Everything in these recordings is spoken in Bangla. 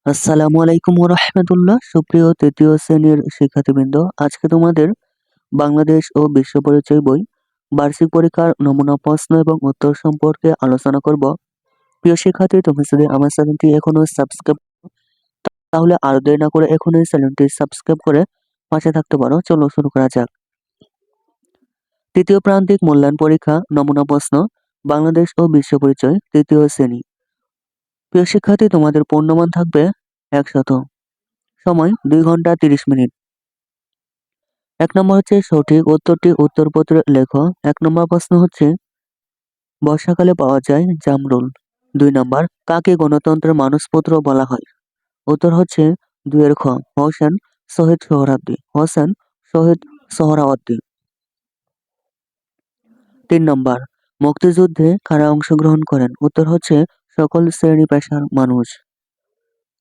আসসালামু আলাইকুম রাহমাতুল্লাহ। সুপ্রিয় তৃতীয় শ্রেণীর শিক্ষার্থীবৃন্দ, আজকে তোমাদের বাংলাদেশ ও বিশ্ব পরিচয় বই বার্ষিক পরীক্ষার নমুনা প্রশ্ন এবং উত্তর সম্পর্কে আলোচনা করব। প্রিয় শিক্ষার্থী, তুমি যদি আমার চ্যানেলটি এখনো সাবস্ক্রাইব তাহলে আর দেরি না করে এখনই চ্যানেলটি সাবস্ক্রাইব করে পাশে থাকতে পারো। চলো শুরু করা যাক। তৃতীয় প্রান্তিক মূল্যায়ন পরীক্ষা নমুনা প্রশ্ন বাংলাদেশ ও বিশ্ব পরিচয় তৃতীয় শ্রেণী। প্রিয় শিক্ষার্থী, তোমাদের পূর্ণমান থাকবে 100। সময় 2 ঘন্টা 30 মিনিট। 1 নম্বর হচ্ছে সঠিক উত্তরটি উত্তরপত্রে লেখো। 1 নম্বর প্রশ্ন হচ্ছে বর্ষাকালে পাওয়া যায় জামরুল। 2 নম্বর কাকে গণতন্ত্রের মানসপুত্র বলা হয়? উত্তর হচ্ছে 2 এর খ হোসেন শহীদ সোহরাওয়ার্দী। হোসেন শহীদ সোহরাওয়ার্দী। 3 নম্বর মুক্তিযুদ্ধে কারা অংশগ্রহণ করেন? উত্তর হচ্ছে সকল শ্রেণী পেশার মানুষ।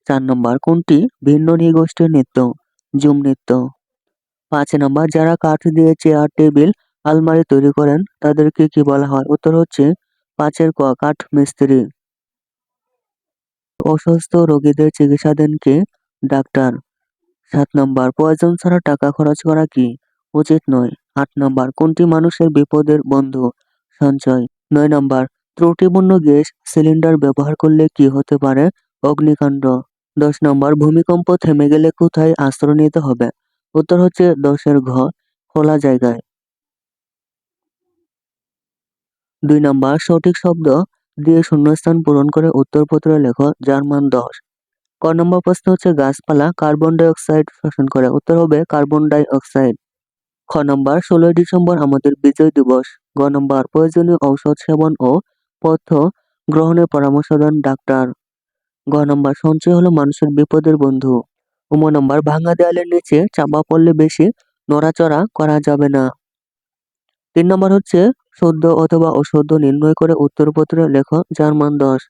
4 নম্বর কোনটি ভিন্ন নৃগোষ্ঠীর নৃত্য? ঝুম নৃত্য। 5 নম্বর যারা কাঠ দিয়ে চেয়ার, টেবিল, আলমারি তৈরি করেন তাদেরকে কি বলা হয়? উত্তর হচ্ছে 5 এর ক কাঠ মিস্ত্রি। অসুস্থ রোগীদের চিকিৎসা দেন কে? ডাক্তার। 7 নম্বর প্রয়োজন ছাড়া টাকা খরচ করা কি উচিত নয়? 8 নম্বর কোনটি মানুষের বিপদের বন্ধু? সঞ্চয়। 9 নম্বর ত্রুটিপূর্ণ গ্যাস সিলিন্ডার ব্যবহার করলে কি হতে পারে? অগ্নিকাণ্ড। 10 নম্বর ভূমিকম্প থেমে গেলে কোথায় আশ্রয় নিতে হবে? উত্তর হচ্ছে 10 এর ঘ খোলা জায়গায়। 2 নম্বর সঠিক শব্দ দিয়ে শূন্যস্থান পূরণ করে উত্তরপত্রে লেখো যার মান 10। ক নম্বর প্রশ্ন হচ্ছে গাছপালা কার্বন ডাই অক্সাইড শোষণ করে। উত্তর হবে কার্বন ডাই অক্সাইড। খ নম্বর 16 ডিসেম্বর আমাদের বিজয় দিবস। গ নম্বর প্রয়োজনীয় ঔষধ সেবন ও পথ্য গ্রহণের পরামর্শ দেন ডাক্তার। গ নম্বর সঞ্চয় হলো মানুষের বিপদের বন্ধু। নম্বর ভাঙা দেয়ালের নিচে চাপা পড়লে বেশি নড়াচড়া করা যাবে না। 3 নম্বর হচ্ছে শুদ্ধ অথবা অশুদ্ধ নির্ণয় করে উত্তরপত্রে লেখো যার মান 10।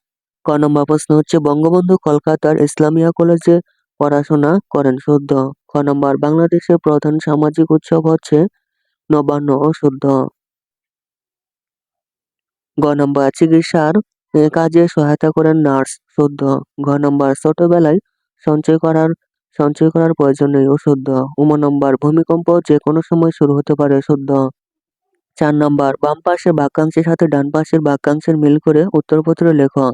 ক নম্বর প্রশ্ন হচ্ছে বঙ্গবন্ধু কলকাতার ইসলামিয়া কলেজে পড়াশোনা করেন। শুদ্ধ। খ নম্বর বাংলাদেশের প্রধান সামাজিক উৎসব হচ্ছে নবান্ন। ও শুদ্ধ। গ নম্বর চিকিৎসার কাজে সহায়তা করেন নার্স। শুদ্ধ। ঘ নম্বর ছোটবেলায় সঞ্চয় করার প্রয়োজন নেই। অশুদ্ধ। নম্বর ভূমিকম্প যে কোনো সময় শুরু হতে পারে। শুদ্ধ। 4 নম্বর বাম পাশের বাক্যাংশের সাথে ডান পাশের বাক্যাংশের মিল করে উত্তরপত্রে লেখো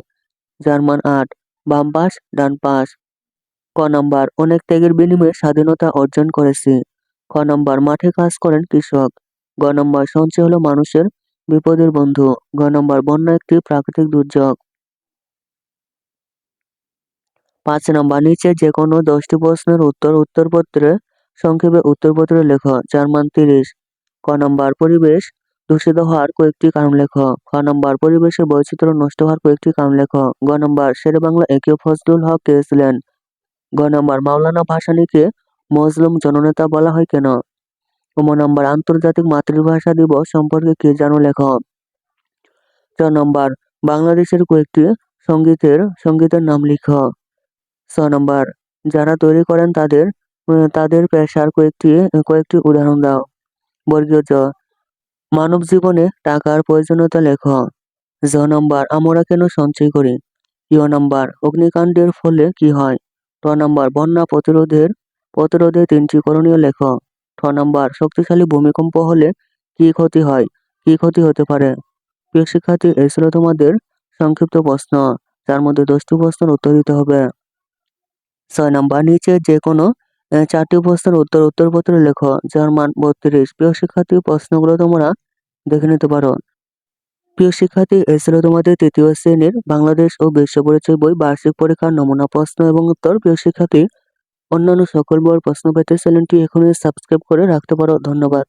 যার মান 8। বাম পাশ ডান পাশ। ক নম্বর অনেক ত্যাগের বিনিময়ে স্বাধীনতা অর্জন করেছি। খ নম্বর মাঠে কাজ করেন কৃষক। গ নম্বর সঞ্চয় হলো মানুষের বিপদের বন্ধু। ঘ নম্বর বন্যা একটি প্রাকৃতিক দুর্যোগ। 5 নম্বর নিচে যে কোনো 10টি প্রশ্নের উত্তরপত্রে সংক্ষেপে উত্তরপত্রে লেখো যার মান 30। ক নম্বর পরিবেশ দূষিত হওয়ার কয়েকটি কারণ লেখো। খ নম্বর পরিবেশের বৈচিত্র্য নষ্ট হওয়ার কয়েকটি কারণ লেখো। গ নম্বর শেরে বাংলা একে ফজলুল হক কে ছিলেন? গ নম্বর মাওলানা ভাসানীকে মজলুম জননেতা বলা হয় কেন? নম্বর আন্তর্জাতিক মাতৃভাষা দিবস সম্পর্কে কি জানো লেখো। 4 নম্বর বাংলাদেশের কয়েকটি সঙ্গীতের নাম লিখো। 6 নম্বর যারা তৈরি করেন তাদের পেশার কয়েকটি উদাহরণ দাও। বর্গীয় জ মানব জীবনে টাকার প্রয়োজনীয়তা লেখো। জ নম্বর আমরা কেন সঞ্চয় করি? ইয় নম্বর অগ্নিকাণ্ডের ফলে কি হয়? ট নম্বর বন্যা প্রতিরোধে 3টি করণীয় লেখো। ঠ নম্বর শক্তিশালী ভূমিকম্প হলে কি ক্ষতি হয়? কি ক্ষতি হতে পারে? প্রিয় শিক্ষার্থী, এই ছিল তোমাদের সংক্ষিপ্ত প্রশ্ন, যার মধ্যে 10টি প্রশ্নের উত্তর দিতে হবে। 6 নম্বর নিচে যে কোনো 4টি প্রশ্নের উত্তরপত্রে লেখো যার মান 32। প্রিয় শিক্ষার্থী, প্রশ্নগুলো তোমরা দেখে নিতে পারো। প্রিয় শিক্ষার্থী, এই ছিল তোমাদের তৃতীয় শ্রেণীর বাংলাদেশ ও বিশ্ব পরিচয় বই বার্ষিক পরীক্ষার নমুনা প্রশ্ন এবং উত্তর। প্রিয় শিক্ষার্থী, অন্যান্য সকল বইয়ের প্রশ্ন পেতে চ্যানেলটি এখনই সাবস্ক্রাইব করে রাখতে পারো। ধন্যবাদ।